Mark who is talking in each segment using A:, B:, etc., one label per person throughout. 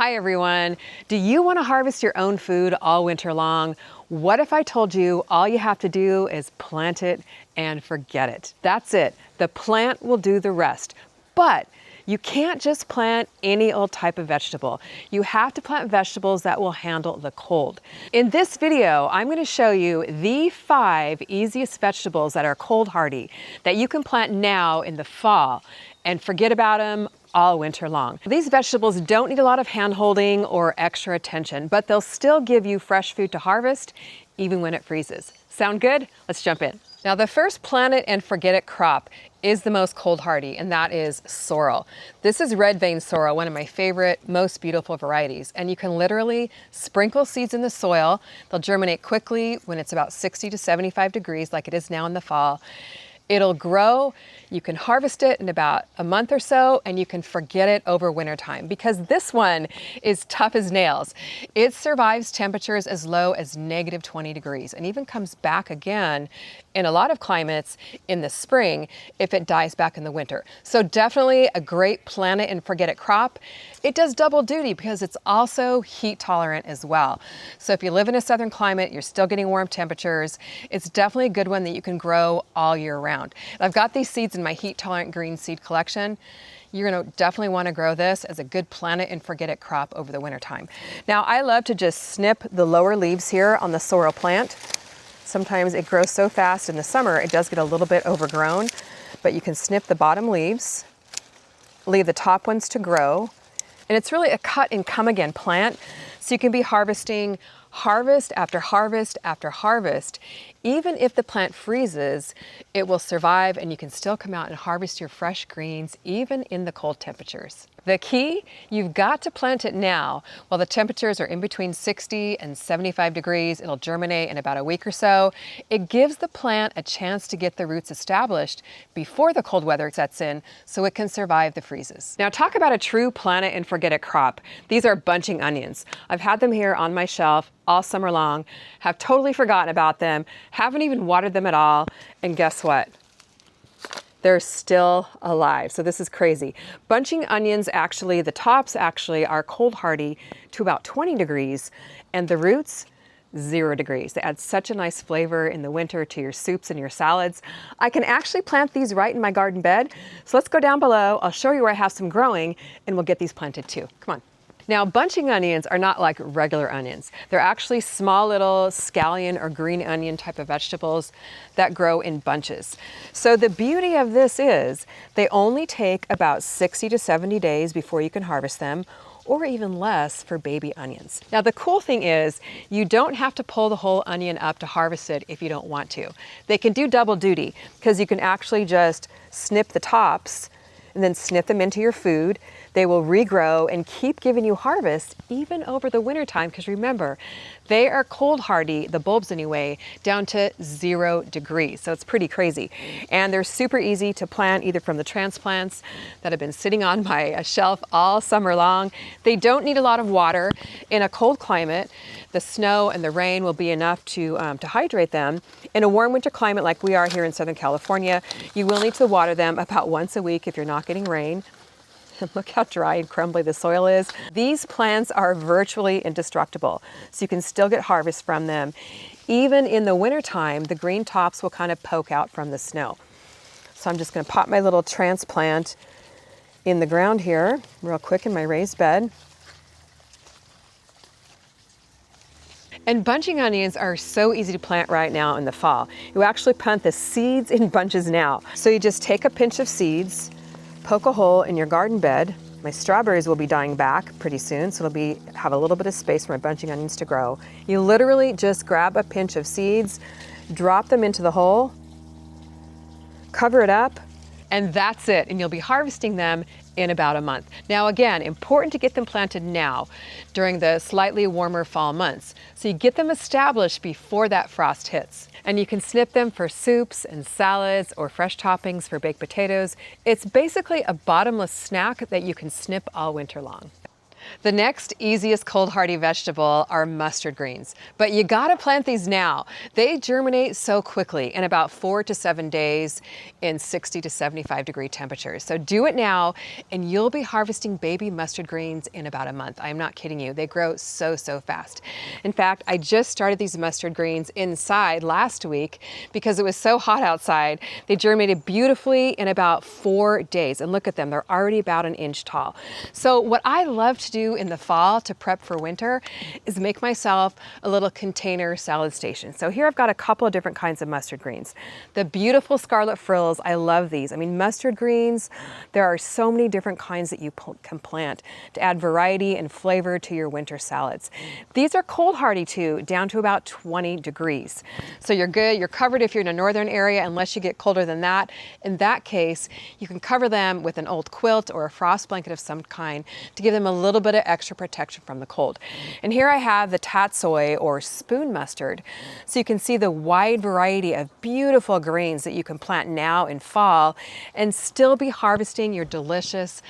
A: Hi everyone. Do you want to harvest your own food all winter long? What if I told you all you have to do is plant it and forget it? That's it. The plant will do the rest. But you can't just plant any old type of vegetable. You have to plant vegetables that will handle the cold. In this video, I'm going to show you the 5 easiest vegetables that are cold hardy that you can plant now in the fall and forget about them all winter long. These vegetables don't need a lot of hand-holding or extra attention, but they'll still give you fresh food to harvest even when it freezes. Sound good? Let's jump in. Now the first plant it and forget it crop is the most cold hardy, and that is sorrel. This is red vein sorrel, one of my favorite, most beautiful varieties. And you can literally sprinkle seeds in the soil. They'll germinate quickly when it's about 60 to 75 degrees like it is now in the fall. It'll grow, you can harvest it in about a month or so, and you can forget it over wintertime because this one is tough as nails. It survives temperatures as low as -20 degrees and even comes back again in a lot of climates in the spring if it dies back in the winter. So definitely a great plant it and forget it crop. It does double duty because it's also heat tolerant as well. So if you live in a southern climate, you're still getting warm temperatures, it's definitely a good one that you can grow all year round. I've got these seeds in my heat tolerant green seed collection. You're going to definitely want to grow this as a good plant it and forget it crop over the winter time. Now I love to just snip the lower leaves here on the sorrel plant. Sometimes it grows so fast in the summer it does get a little bit overgrown, but you can snip the bottom leaves, leave the top ones to grow, and it's really a cut and come again plant, so you can be harvesting harvest after harvest after harvest. Even if the plant freezes, it will survive and you can still come out and harvest your fresh greens even in the cold temperatures. The key, you've got to plant it now while the temperatures are in between 60 and 75 degrees. It'll germinate in about a week or so. It gives the plant a chance to get the roots established before the cold weather sets in so it can survive the freezes. Now talk about a true plant it and forget it crop. These are bunching onions. I've had them here on my shelf all summer long, have totally forgotten about them, haven't even watered them at all, and guess what? They're still alive. So this is crazy. Bunching onions actually, the tops actually are cold hardy to about 20 degrees and the roots 0 degrees. They add such a nice flavor in the winter to your soups and your salads. I can actually plant these right in my garden bed. So let's go down below. I'll show you where I have some growing and we'll get these planted too. Come on. Now, bunching onions are not like regular onions. They're actually small little scallion or green onion type of vegetables that grow in bunches. So the beauty of this is they only take about 60 to 70 days before you can harvest them, or even less for baby onions. Now the cool thing is you don't have to pull the whole onion up to harvest it if you don't want to. They can do double duty because you can actually just snip the tops and then snip them into your food. They will regrow and keep giving you harvest even over the winter time because remember, they are cold hardy, the bulbs anyway, down to 0 degrees. So it's pretty crazy. And they're super easy to plant either from the transplants that have been sitting on my shelf all summer long. They don't need a lot of water. In a cold climate, the snow and the rain will be enough to hydrate them. In a warm winter climate like we are here in Southern California, you will need to water them about once a week if you're not getting rain. Look how dry and crumbly the soil is. These plants are virtually indestructible, so you can still get harvest from them. Even in the wintertime, the green tops will kind of poke out from the snow. So I'm just going to pop my little transplant in the ground here real quick in my raised bed. And bunching onions are so easy to plant right now in the fall. You actually plant the seeds in bunches now. So you just take a pinch of seeds, poke a hole in your garden bed. My strawberries will be dying back pretty soon, so it'll have a little bit of space for my bunching onions to grow. You literally just grab a pinch of seeds, drop them into the hole, cover it up, and that's it. And you'll be harvesting them in about a month. Now again, important to get them planted now during the slightly warmer fall months. So you get them established before that frost hits. And you can snip them for soups and salads or fresh toppings for baked potatoes. It's basically a bottomless snack that you can snip all winter long. The next easiest cold hardy vegetable are mustard greens, but you gotta plant these now. They germinate so quickly in about 4 to 7 days in 60 to 75 degree temperatures. So do it now and you'll be harvesting baby mustard greens in about a month. I'm not kidding you, they grow so fast. In fact, I just started these mustard greens inside last week because it was so hot outside. They germinated beautifully in about 4 days, and look at them, they're already about an inch tall. So what I love to do in the fall to prep for winter is make myself a little container salad station. So here I've got a couple of different kinds of mustard greens. The beautiful scarlet frills, I love these. I mean, mustard greens, there are so many different kinds that you can plant to add variety and flavor to your winter salads. These are cold hardy too, down to about 20 degrees. So you're good, you're covered if you're in a northern area, unless you get colder than that. In that case, you can cover them with an old quilt or a frost blanket of some kind to give them a little bit of extra protection from the cold. And here I have the tatsoi or spoon mustard. So you can see the wide variety of beautiful greens that you can plant now in fall and still be harvesting your delicious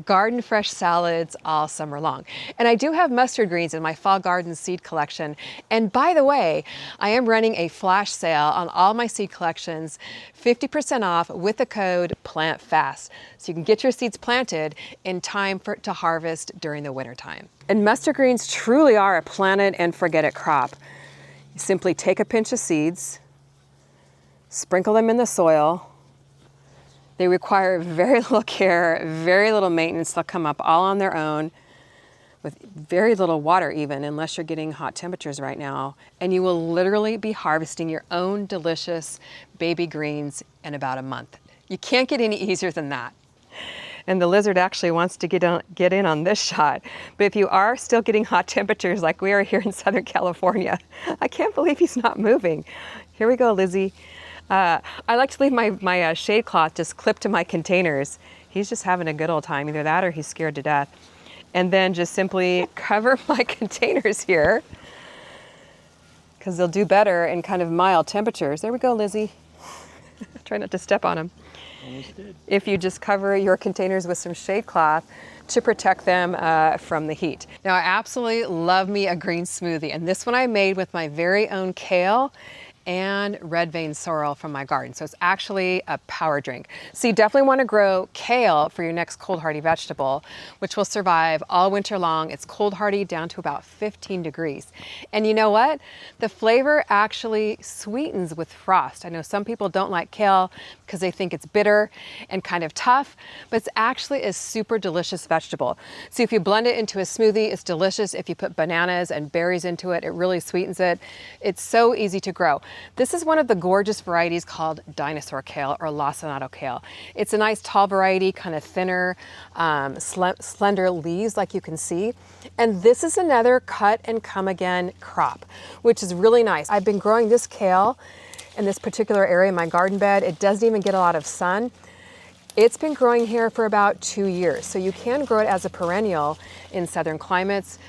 A: garden fresh salads all summer long. And I do have mustard greens in my fall garden seed collection. And by the way, I am running a flash sale on all my seed collections, 50% off with the code PLANTFAST. So you can get your seeds planted in time to harvest during the winter time. And mustard greens truly are a plant it and forget it crop. You simply take a pinch of seeds, sprinkle them in the soil. They require very little care, very little maintenance. They'll come up all on their own with very little water even, unless you're getting hot temperatures right now. And you will literally be harvesting your own delicious baby greens in about a month. You can't get any easier than that. And the lizard actually wants to get in on this shot. But if you are still getting hot temperatures like we are here in Southern California, I can't believe he's not moving. Here we go, Lizzie. I like to leave my shade cloth just clipped to my containers. He's just having a good old time, either that or he's scared to death. And then just simply cover my containers here because they'll do better in kind of mild temperatures. There we go, Lizzie. Try not to step on him.
B: Almost did.
A: If you just cover your containers with some shade cloth to protect them from the heat. Now, I absolutely love me a green smoothie, and this one I made with my very own kale and red vein sorrel from my garden. So it's actually a power drink. So you definitely want to grow kale for your next cold hardy vegetable, which will survive all winter long. It's cold hardy down to about 15 degrees. And you know what? The flavor actually sweetens with frost. I know some people don't like kale because they think it's bitter and kind of tough, but it's actually a super delicious vegetable. So if you blend it into a smoothie, it's delicious. If you put bananas and berries into it, it really sweetens it. It's so easy to grow. This is one of the gorgeous varieties called dinosaur kale or lacinato kale. It's a nice tall variety, kind of thinner, slender leaves like you can see. And this is another cut and come again crop, which is really nice. I've been growing this kale in this particular area in my garden bed. It doesn't even get a lot of sun. It's been growing here for about 2 years. So you can grow it as a perennial in southern climates.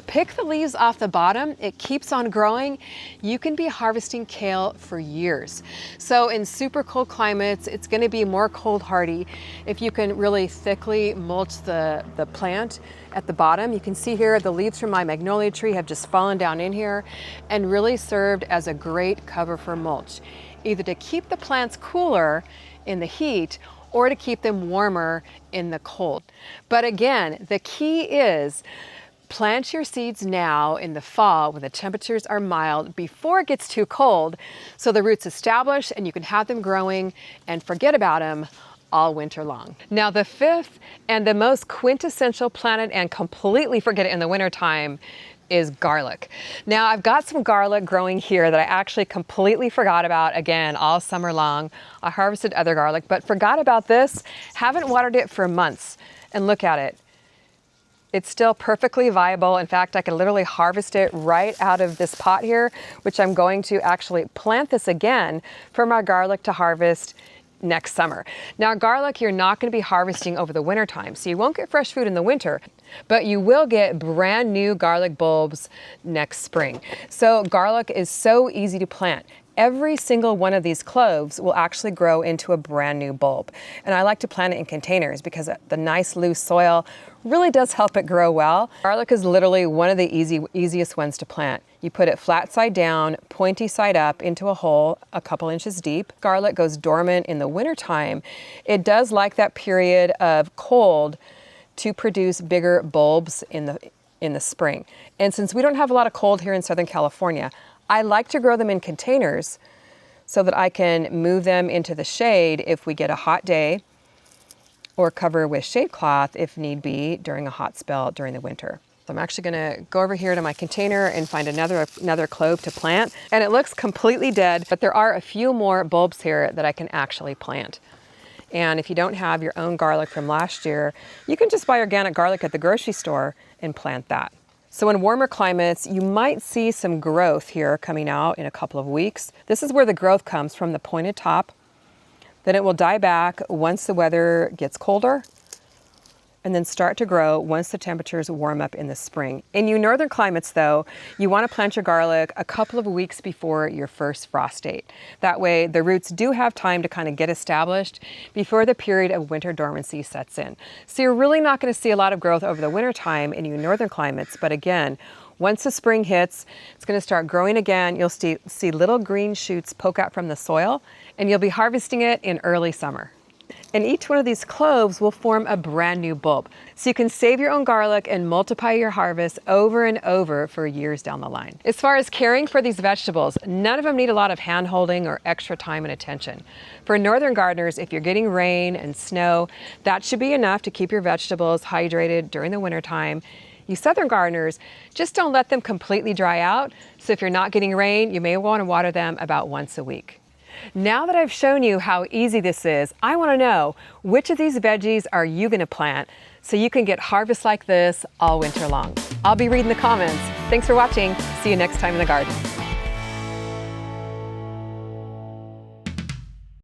A: Pick the leaves off the bottom, it keeps on growing. You can be harvesting kale for years. So in super cold climates, it's gonna be more cold hardy if you can really thickly mulch the plant at the bottom. You can see here the leaves from my magnolia tree have just fallen down in here and really served as a great cover for mulch, either to keep the plants cooler in the heat or to keep them warmer in the cold. But again, the key is plant your seeds now in the fall when the temperatures are mild before it gets too cold so the roots establish and you can have them growing and forget about them all winter long. Now the fifth and the most quintessential plant it and completely forget it in the wintertime is garlic. Now I've got some garlic growing here that I actually completely forgot about again all summer long. I harvested other garlic but forgot about this, haven't watered it for months, and look at it. It's still perfectly viable. In fact, I can literally harvest it right out of this pot here, which I'm going to actually plant this again for my garlic to harvest next summer. Now garlic, you're not going to be harvesting over the winter time, so you won't get fresh food in the winter, but you will get brand new garlic bulbs next spring. So garlic is so easy to plant. Every single one of these cloves will actually grow into a brand new bulb. And I like to plant it in containers because the nice loose soil really does help it grow well. Garlic is literally one of the easiest ones to plant. You put it flat side down, pointy side up into a hole a couple inches deep. Garlic goes dormant in the wintertime. It does like that period of cold to produce bigger bulbs in the spring. And since we don't have a lot of cold here in Southern California, I like to grow them in containers so that I can move them into the shade if we get a hot day, or cover with shade cloth if need be during a hot spell during the winter. So I'm actually gonna go over here to my container and find another clove to plant. And it looks completely dead, but there are a few more bulbs here that I can actually plant. And if you don't have your own garlic from last year, you can just buy organic garlic at the grocery store and plant that. So in warmer climates, you might see some growth here coming out in a couple of weeks. This is where the growth comes from, the pointed top. Then it will die back once the weather gets colder, and then start to grow once the temperatures warm up in the spring. In you northern climates though, you want to plant your garlic a couple of weeks before your first frost date. That way the roots do have time to kind of get established before the period of winter dormancy sets in. So you're really not going to see a lot of growth over the winter time in you northern climates, but again, once the spring hits, it's going to start growing again. You'll see little green shoots poke out from the soil, and you'll be harvesting it in early summer. And each one of these cloves will form a brand new bulb. So you can save your own garlic and multiply your harvest over and over for years down the line. As far as caring for these vegetables, none of them need a lot of hand holding or extra time and attention. For northern gardeners, if you're getting rain and snow, that should be enough to keep your vegetables hydrated during the winter time. You southern gardeners, just don't let them completely dry out. So if you're not getting rain, you may want to water them about once a week. Now that I've shown you how easy this is, I want to know which of these veggies are you going to plant so you can get harvests like this all winter long. I'll be reading the comments. Thanks for watching. See you next time in the garden.